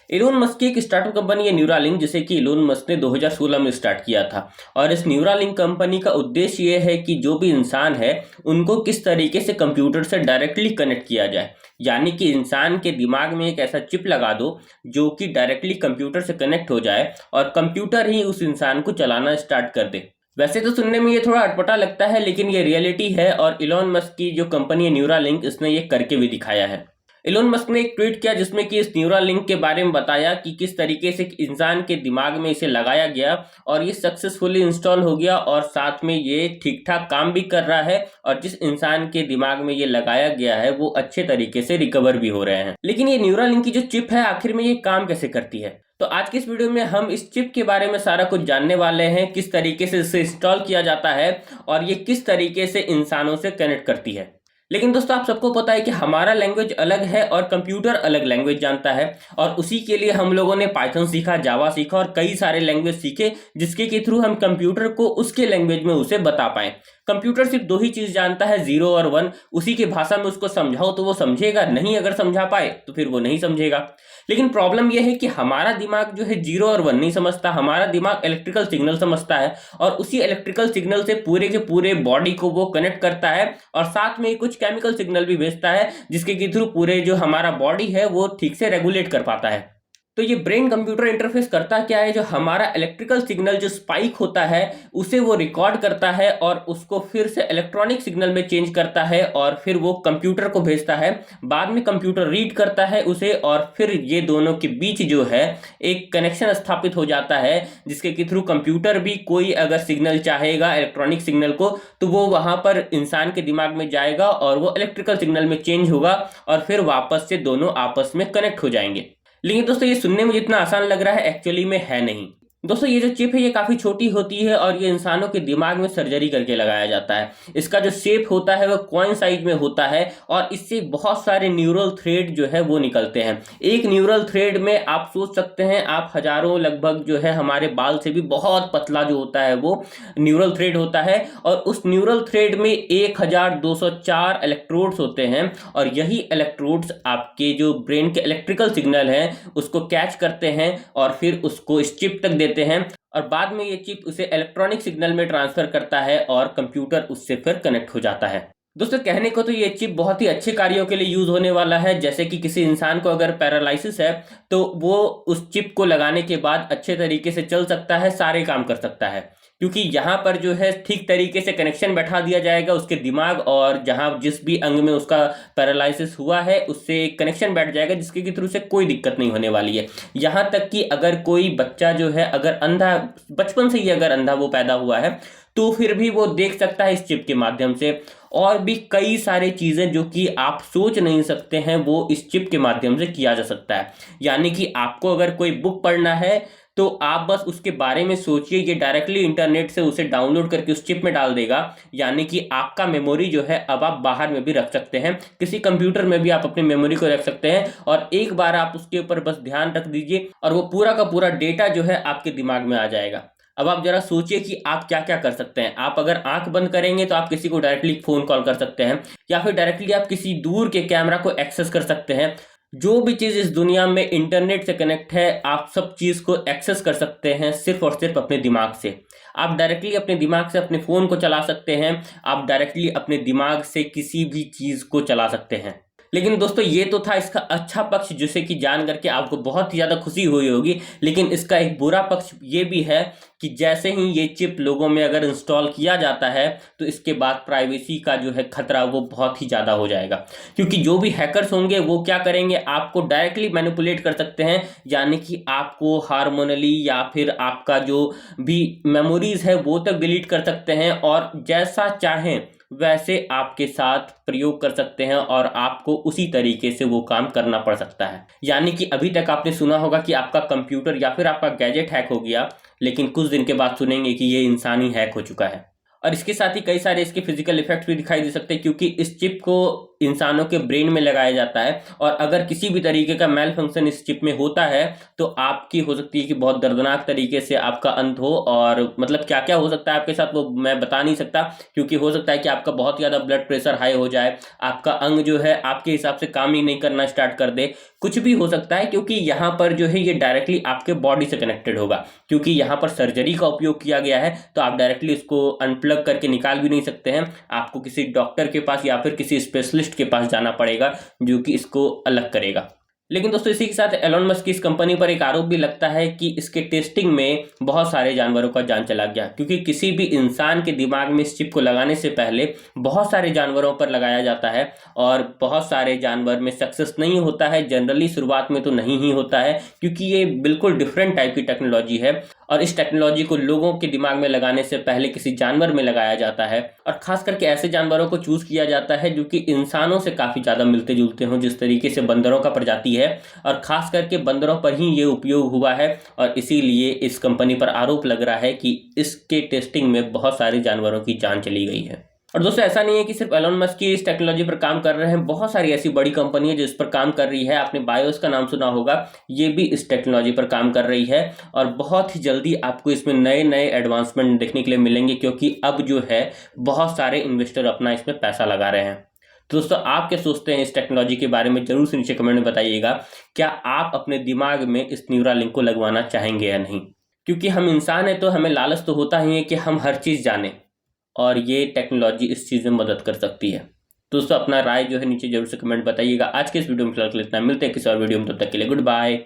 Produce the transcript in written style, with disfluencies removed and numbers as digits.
Elon Musk की एक startup company है न्यूरालिंक, जिसे कि इलोन मस्क ने 2016 में स्टार्ट किया था। और इस न्यूरालिंक कंपनी का उद्देश्य ये है कि जो भी इंसान है उनको किस तरीके से कंप्यूटर से डायरेक्टली कनेक्ट किया जाए। यानी कि इंसान के दिमाग में एक ऐसा चिप लगा दो जो कि डायरेक्टली कंप्यूटर से कनेक्ट हो जाए और कंप्यूटर ही उस इंसान को चलाना स्टार्ट कर दे। वैसे तो सुनने में ये थोड़ा अटपटा लगता है, लेकिन ये रियलिटी है और इलोन मस्क की जो कंपनी है न्यूरालिंक, इसने ये करके भी दिखाया है। इलोन मस्क ने एक ट्वीट किया जिसमें कि इस न्यूरालिंक के बारे में बताया कि किस तरीके से इंसान के दिमाग में इसे लगाया गया और ये सक्सेसफुली इंस्टॉल हो गया और साथ में ये ठीक ठाक काम भी कर रहा है और जिस इंसान के दिमाग में ये लगाया गया है वो अच्छे तरीके से रिकवर भी हो रहे हैं। लेकिन ये न्यूरालिंक की जो चिप है आखिर में ये काम कैसे करती है, तो आज की इस वीडियो में हम इस चिप के बारे में सारा कुछ जानने वाले हैं, किस तरीके से इसे इंस्टॉल किया जाता है और ये किस तरीके से इंसानों से कनेक्ट करती है। लेकिन दोस्तों, आप सबको पता है कि हमारा लैंग्वेज अलग है और कंप्यूटर अलग लैंग्वेज जानता है और उसी के लिए हम लोगों ने पाइथन सीखा, जावा सीखा और कई सारे लैंग्वेज सीखे जिसके के थ्रू हम कंप्यूटर को उसके लैंग्वेज में उसे बता पाए। कंप्यूटर सिर्फ दो ही चीज जानता है, 0 और 1। उसी की भाषा में उसको समझाओ तो वो समझेगा, नहीं अगर समझा पाए तो फिर वो नहीं समझेगा। लेकिन प्रॉब्लम यह है कि हमारा दिमाग जो है 0 और 1 नहीं समझता, हमारा दिमाग इलेक्ट्रिकल सिग्नल समझता है और उसी इलेक्ट्रिकल सिग्नल से पूरे के पूरे बॉडी को वो कनेक्ट करता है और साथ में कुछ केमिकल सिग्नल भी भेजता है जिसके के थ्रू पूरे जो हमारा बॉडी है वो ठीक से रेगुलेट कर पाता है। तो ये ब्रेन कंप्यूटर इंटरफेस करता क्या है, जो हमारा इलेक्ट्रिकल सिग्नल जो स्पाइक होता है उसे वो रिकॉर्ड करता है और उसको फिर से इलेक्ट्रॉनिक सिग्नल में चेंज करता है और फिर वो कंप्यूटर को भेजता है। बाद में कंप्यूटर रीड करता है उसे और फिर ये दोनों के बीच जो है एक कनेक्शन स्थापित हो जाता है जिसके के थ्रू कंप्यूटर भी कोई अगर सिग्नल चाहेगा इलेक्ट्रॉनिक सिग्नल को तो वो वहां पर इंसान के दिमाग में जाएगा और वो इलेक्ट्रिकल सिग्नल में चेंज होगा और फिर वापस से दोनों आपस में कनेक्ट हो जाएंगे। लेकिन दोस्तों, ये सुनने में जितना आसान लग रहा है एक्चुअली में है नहीं। दोस्तों, ये जो चिप है ये काफी छोटी होती है और ये इंसानों के दिमाग में सर्जरी करके लगाया जाता है। इसका जो शेप होता है वो कॉइन साइज में होता है और इससे बहुत सारे न्यूरल थ्रेड जो है वो निकलते हैं। एक न्यूरल थ्रेड में आप सोच सकते हैं आप हजारों, लगभग जो है हमारे बाल से भी बहुत पतला जो होता है वो न्यूरल थ्रेड होता है और उस न्यूरल थ्रेड में 1204 इलेक्ट्रोड्स होते हैं और यही इलेक्ट्रोड्स आपके जो ब्रेन के इलेक्ट्रिकल सिग्नल हैं उसको कैच करते हैं और फिर उसको इस चिप तक देते हैं और बाद में ये चिप उसे इलेक्ट्रॉनिक सिग्नल में ट्रांसफर करता है और कंप्यूटर उससे फिर कनेक्ट हो जाता है। दोस्तों, कहने को तो ये चिप बहुत ही अच्छे कार्यों के लिए यूज होने वाला है, जैसे कि किसी इंसान को अगर पैरालिसिस है तो वो उस चिप को लगाने के बाद अच्छे तरीके से चल सकता है, सारे काम कर सकता है, क्योंकि यहाँ पर जो है ठीक तरीके से कनेक्शन बैठा दिया जाएगा उसके दिमाग और जहाँ जिस भी अंग में उसका पैरालिसिस हुआ है उससे एक कनेक्शन बैठ जाएगा जिसके के थ्रू से कोई दिक्कत नहीं होने वाली है। यहाँ तक कि अगर कोई बच्चा जो है अगर अंधा, बचपन से ही अगर अंधा वो पैदा हुआ है तो फिर भी वो देख सकता है इस चिप के माध्यम से। और भी कई सारे चीजें जो कि आप सोच नहीं सकते हैं वो इस चिप के माध्यम से किया जा सकता है। यानी कि आपको अगर कोई बुक पढ़ना है तो आप बस उसके बारे में सोचिए, ये डायरेक्टली इंटरनेट से उसे डाउनलोड करके उस चिप में डाल देगा। यानी कि आपका मेमोरी जो है अब आप बाहर में भी रख सकते हैं, किसी कंप्यूटर में भी आप अपनी मेमोरी को रख सकते हैं और एक बार आप उसके ऊपर बस ध्यान रख दीजिए और वो पूरा का पूरा डेटा जो है आपके दिमाग में आ जाएगा। अब आप जरा सोचिए कि आप क्या क्या कर सकते हैं। आप अगर आंख बंद करेंगे तो आप किसी को डायरेक्टली फोन कॉल कर सकते हैं या फिर डायरेक्टली आप किसी दूर के कैमरा को एक्सेस कर सकते हैं। जो भी चीज इस दुनिया में इंटरनेट से कनेक्ट है आप सब चीज को एक्सेस कर सकते हैं सिर्फ और सिर्फ अपने दिमाग से। आप डायरेक्टली अपने दिमाग से अपने फोन को चला सकते हैं, आप डायरेक्टली अपने दिमाग से किसी भी चीज को चला सकते हैं। लेकिन दोस्तों, ये तो था इसका अच्छा पक्ष जिसे कि जान करके आपको बहुत ही ज्यादा खुशी हुई होगी। लेकिन इसका एक बुरा पक्ष ये भी है कि जैसे ही ये चिप लोगों में अगर इंस्टॉल किया जाता है तो इसके बाद प्राइवेसी का जो है खतरा वो बहुत ही ज्यादा हो जाएगा, क्योंकि जो भी हैकर्स होंगे वो क्या करेंगे, आपको डायरेक्टली मैनिपुलेट कर सकते हैं। यानी कि आपको हार्मोनली या फिर आपका जो भी मेमोरीज है वो तक डिलीट कर सकते हैं और जैसा चाहें वैसे आपके साथ प्रयोग कर सकते हैं और आपको उसी तरीके से वो काम करना पड़ सकता है। यानी कि अभी तक आपने सुना होगा कि आपका कंप्यूटर या फिर आपका गैजेट हैक हो गया, लेकिन कुछ दिन के बाद सुनेंगे कि ये इंसान ही हैक हो चुका है। और इसके साथ ही कई सारे इसके फिजिकल इफेक्ट्स भी दिखाई दे सकते हैं, क्योंकि इस चिप को इंसानों के ब्रेन में लगाया जाता है, और अगर किसी भी तरीके का मेल फंक्शन इस चिप में होता है तो आपकी हो सकती है कि बहुत दर्दनाक तरीके से आपका अंत हो। और मतलब क्या क्या हो सकता है आपके साथ वो मैं बता नहीं सकता, क्योंकि हो सकता है कि आपका बहुत ज़्यादा ब्लड प्रेशर हाई हो जाए, आपका अंग जो है आपके हिसाब से काम ही नहीं करना स्टार्ट कर दे, कुछ भी हो सकता है। क्योंकि यहाँ पर जो है ये डायरेक्टली आपके बॉडी से कनेक्टेड होगा, क्योंकि यहाँ पर सर्जरी का उपयोग किया गया है, तो आप डायरेक्टली इसको अनप्लग करके निकाल भी नहीं सकते हैं। आपको किसी डॉक्टर के पास या फिर किसी स्पेशलिस्ट के पास जाना पड़ेगा जो कि इसको अलग करेगा। लेकिन दोस्तों इसी के साथ एलोन मस्क की इस कंपनी पर एक आरोप भी लगता है कि इसके टेस्टिंग में बहुत सारे जानवरों का जान चला गया, क्योंकि किसी भी इंसान के दिमाग में इस चिप को लगाने से पहले बहुत सारे जानवरों पर लगाया जाता है, और बहुत सारे जानवर में सक्सेस नहीं होता है। जनरली शुरुआत में तो नहीं ही होता है, क्योंकि ये बिल्कुल डिफरेंट टाइप की टेक्नोलॉजी है, और इस टेक्नोलॉजी को लोगों के दिमाग में लगाने से पहले किसी जानवर में लगाया जाता है, और खास करके ऐसे जानवरों को चूज किया जाता है जो कि इंसानों से काफी ज्यादा मिलते जुलते हों, जिस तरीके से बंदरों का प्रजाति है, और खास करके बंदरों पर ही ये उपयोग हुआ है। और इसीलिए इस कंपनी पर आरोप लग रहा है कि इसके टेस्टिंग में बहुत सारे जानवरों की जान चली गई है। और दोस्तों ऐसा नहीं है कि सिर्फ एलोन मस्क ही इस टेक्नोलॉजी पर काम कर रहे हैं, बहुत सारी ऐसी बड़ी कंपनी है जो इस पर काम कर रही है। आपने बायोस का नाम सुना होगा, ये भी इस टेक्नोलॉजी पर काम कर रही है, और बहुत ही जल्दी आपको इसमें नए नए एडवांसमेंट देखने के लिए मिलेंगे, क्योंकि अब जो है बहुत सारे इन्वेस्टर अपना इसमें पैसा लगा रहे हैं। तो दोस्तों आप क्या सोचते हैं इस टेक्नोलॉजी के बारे में, जरूर से नीचे कमेंट में बताइएगा। क्या आप अपने दिमाग में इस न्यूरालिंक को लगवाना चाहेंगे या नहीं? क्योंकि हम इंसान हैं तो हमें लालच तो होता ही है कि हम हर चीज़ जानें, और ये टेक्नोलॉजी इस चीज़ में मदद कर सकती है। तो दोस्तों अपना राय जो है नीचे जरूर से कमेंट बताइएगा। आज के इस वीडियो में फिलहाल इतना, मिलते हैं किसी और वीडियो में, तब तक के लिए गुड बाय।